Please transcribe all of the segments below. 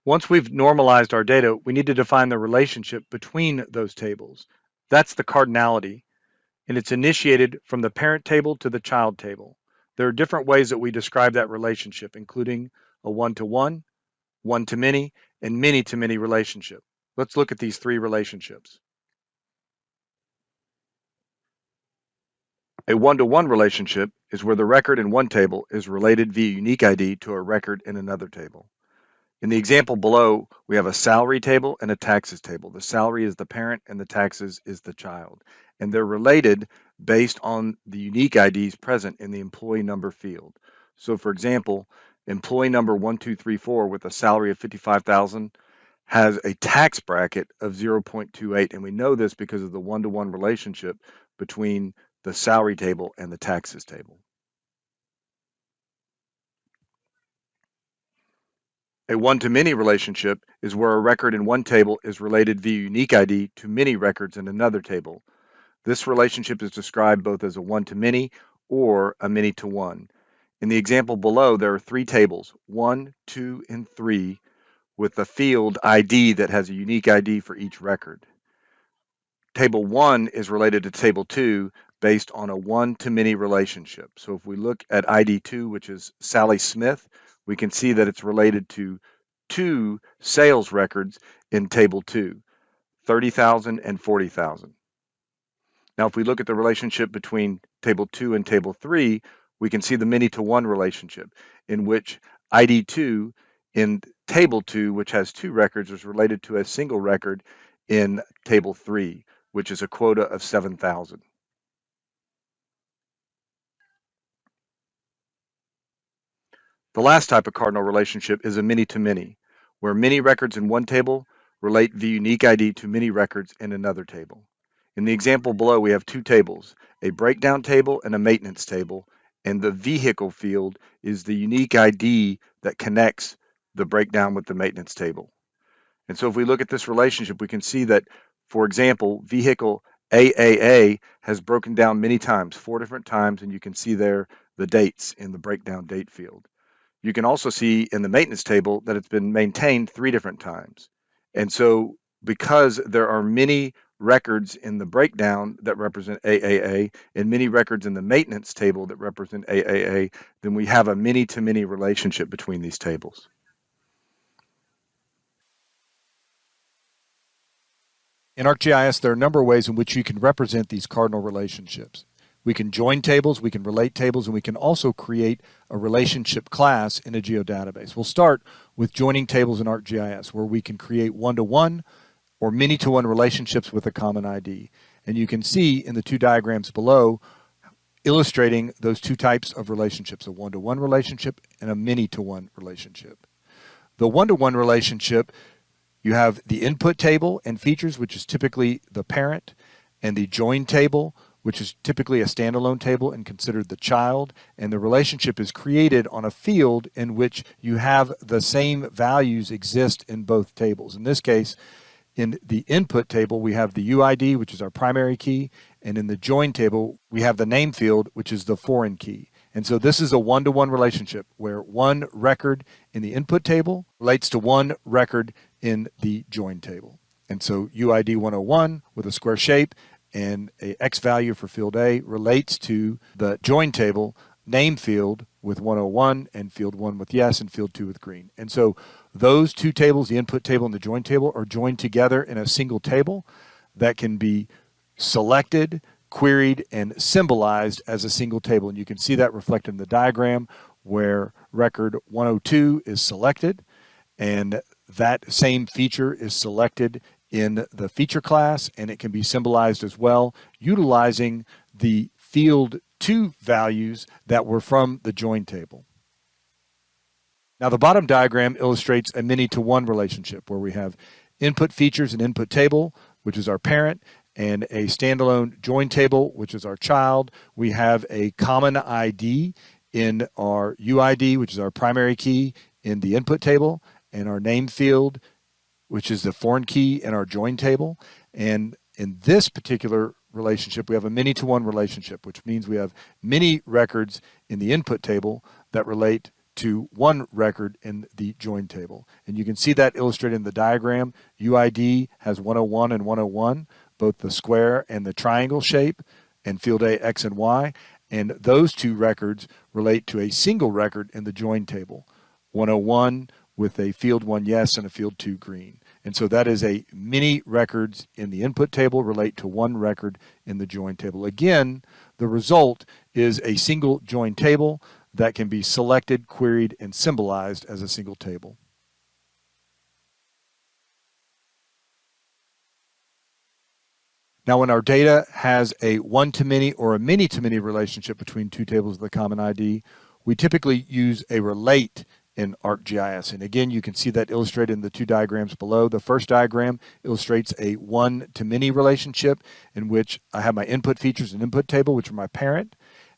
Once we've normalized our data, we need to define the relationship between those tables. That's the cardinality, and it's initiated from the parent table to the child table. There are different ways that we describe that relationship, including a one-to-one, one-to-many, and many-to-many relationship. Let's look at these three relationships. A one-to-one relationship is where the record in one table is related via unique ID to a record in another table. In the example below, we have a salary table and a taxes table. The salary is the parent and the taxes is the child. And they're related based on the unique IDs present in the employee number field. So for example, employee number 1234 with a salary of 55,000 has a tax bracket of 0.28. And we know this because of the one-to-one relationship between the salary table and the taxes table. A one-to-many relationship is where a record in one table is related via unique ID to many records in another table. This relationship is described both as a one-to-many or a many-to-one. In the example below, there are three tables, 1, 2, and 3, with a field ID that has a unique ID for each record. Table 1 is related to Table 2 based on a one-to-many relationship. So if we look at ID 2, which is Sally Smith, we can see that it's related to two sales records in Table 2, 30,000 and 40,000. Now, if we look at the relationship between Table 2 and Table 3, we can see the many-to-one relationship in which ID 2 in Table 2, which has two records, is related to a single record in Table 3, which is a quota of 7,000. The last type of cardinal relationship is a many-to-many, where many records in one table relate via unique ID to many records in another table. In the example below, we have two tables, a breakdown table and a maintenance table, and the vehicle field is the unique ID that connects the breakdown with the maintenance table. And so if we look at this relationship, we can see that, for example, vehicle AAA has broken down many times, 4 different times, and you can see there the dates in the breakdown date field. You can also see in the maintenance table that it's been maintained 3 different times. And so because there are many records in the breakdown that represent AAA and many records in the maintenance table that represent AAA, then we have a many-to-many relationship between these tables. In ArcGIS, there are a number of ways in which you can represent these cardinal relationships. We can join tables, we can relate tables, and we can also create a relationship class in a geodatabase. We'll start with joining tables in ArcGIS, where we can create one-to-one or many-to-one relationships with a common ID. And you can see in the two diagrams below illustrating those two types of relationships, a one-to-one relationship and a many-to-one relationship. The one-to-one relationship, you have the input table and features, which is typically the parent, and the join table, which is typically a standalone table and considered the child, and the relationship is created on a field in which you have the same values exist in both tables. In this case, in the input table, we have the UID, which is our primary key, and in the join table, we have the name field, which is the foreign key. And so this is a one-to-one relationship where one record in the input table relates to one record in the join table. And so UID 101 with a square shape and a X value for field A relates to the join table name field with 101 and field 1 with yes and field 2 with green. And so those two tables, the input table and the join table, are joined together in a single table that can be selected, queried, and symbolized as a single table. And you can see that reflected in the diagram where record 102 is selected, and that same feature is selected in the feature class, and it can be symbolized as well utilizing the field 2 values that were from the join table. Now the bottom diagram illustrates a many-to-one relationship where we have input features and input table, which is our parent, and a standalone join table, which is our child. We have a common ID in our UID, which is our primary key in the input table, and our name field, which is the foreign key in our join table. And in this particular relationship, we have a many-to-one relationship, which means we have many records in the input table that relate to one record in the join table. And you can see that illustrated in the diagram. UID has 101 and 101, both the square and the triangle shape, and field A, X, and Y. And those two records relate to a single record in the join table, 101 with a field 1 yes and a field 2 green. And so that is a many records in the input table relate to one record in the join table. Again, the result is a single join table that can be selected, queried, and symbolized as a single table. Now, when our data has a one-to-many or a many-to-many relationship between two tables with a common ID, we typically use a relate in ArcGIS. And again, you can see that illustrated in the two diagrams below. The first diagram illustrates a one-to-many relationship in which I have my input features and input table, which are my parent,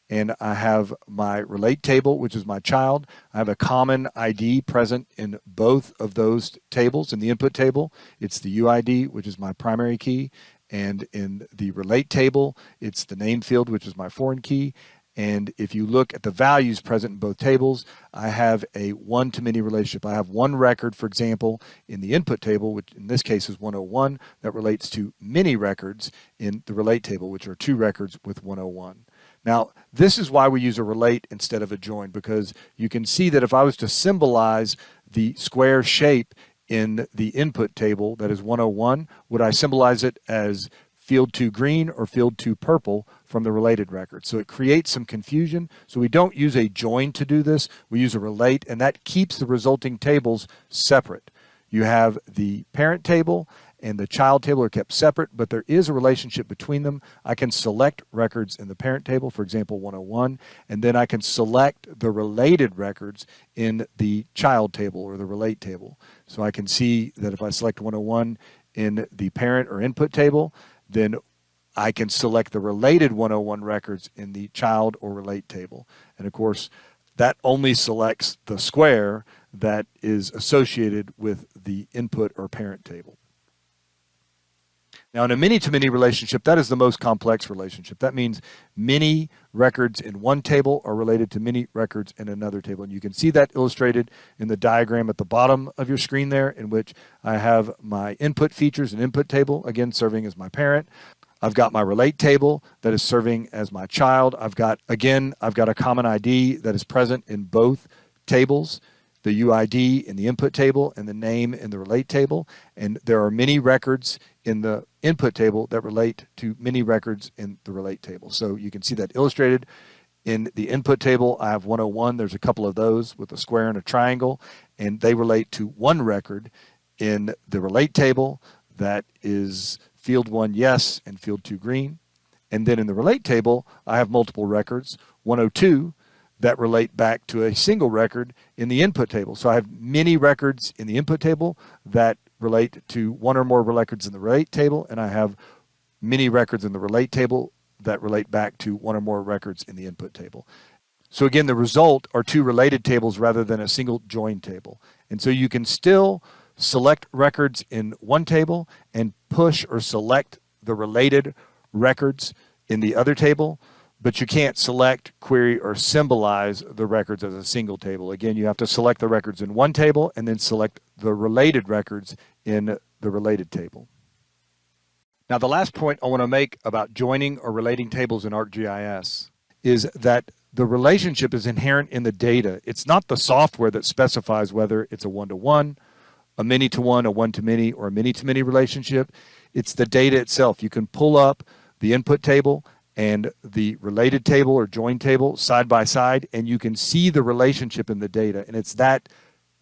and I have my relate table, which is my child. I have a common ID present in both of those tables. In the input table, it's the UID, which is my primary key, and in the relate table, it's the name field, which is my foreign key. And if you look at the values present in both tables, I have a one-to-many relationship. I have one record, for example, in the input table, which in this case is 101, that relates to many records in the relate table, which are two records with 101. Now, this is why we use a relate instead of a join, because you can see that if I was to symbolize the square shape in the input table that is 101, would I symbolize it as field 2 green or field 2 purple from the related record? So it creates some confusion. So we don't use a join to do this. We use a relate, and that keeps the resulting tables separate. You have the parent table and the child table are kept separate, but there is a relationship between them. I can select records in the parent table, for example, 101, and then I can select the related records in the child table or the relate table. So I can see that if I select 101 in the parent or input table, then I can select the related 101 records in the child or relate table. And of course, that only selects the square that is associated with the input or parent table. Now, in a many-to-many relationship, that is the most complex relationship. That means many records in one table are related to many records in another table. And you can see that illustrated in the diagram at the bottom of your screen there, in which I have my input features and input table, again, serving as my parent. I've got my relate table that is serving as my child. I've got a common ID that is present in both tables, the UID in the input table and the name in the relate table. And there are many records in the input table that relate to many records in the relate table. So you can see that illustrated in the input table. I have 101. There's a couple of those with a square and a triangle, and they relate to one record in the relate table that is field 1 yes and field 2 green. And then in the relate table, I have multiple records, 102, that relate back to a single record in the input table. So I have many records in the input table that relate to one or more records in the relate table, and I have many records in the relate table that relate back to one or more records in the input table. So again, the result are two related tables rather than a single joined table. And so you can still select records in one table and push or select the related records in the other table, but you can't select, query, or symbolize the records as a single table. Again, you have to select the records in one table and then select the related records in the related table. Now, the last point I want to make about joining or relating tables in ArcGIS is that the relationship is inherent in the data. It's not the software that specifies whether it's a one-to-one, a many-to-one, a one-to-many, or a many-to-many relationship. It's the data itself. You can pull up the input table and the related table or join table side by side, and you can see the relationship in the data. And it's that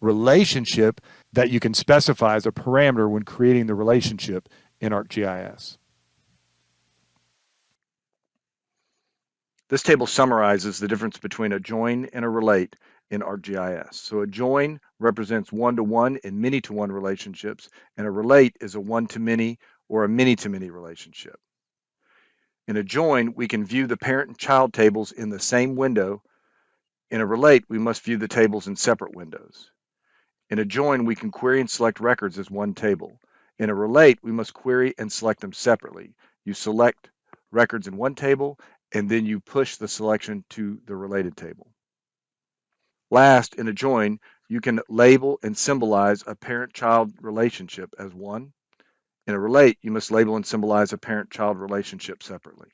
relationship that you can specify as a parameter when creating the relationship in ArcGIS. This table summarizes the difference between a join and a relate in ArcGIS. So a join represents one-to-one and many-to-one relationships, and a relate is a one-to-many or a many-to-many relationship. In a join, we can view the parent and child tables in the same window. In a relate, we must view the tables in separate windows. In a join, we can query and select records as one table. In a relate, we must query and select them separately. You select records in one table, and then you push the selection to the related table. Last, in a join, you can label and symbolize a parent-child relationship as one. In a relate, you must label and symbolize a parent-child relationship separately.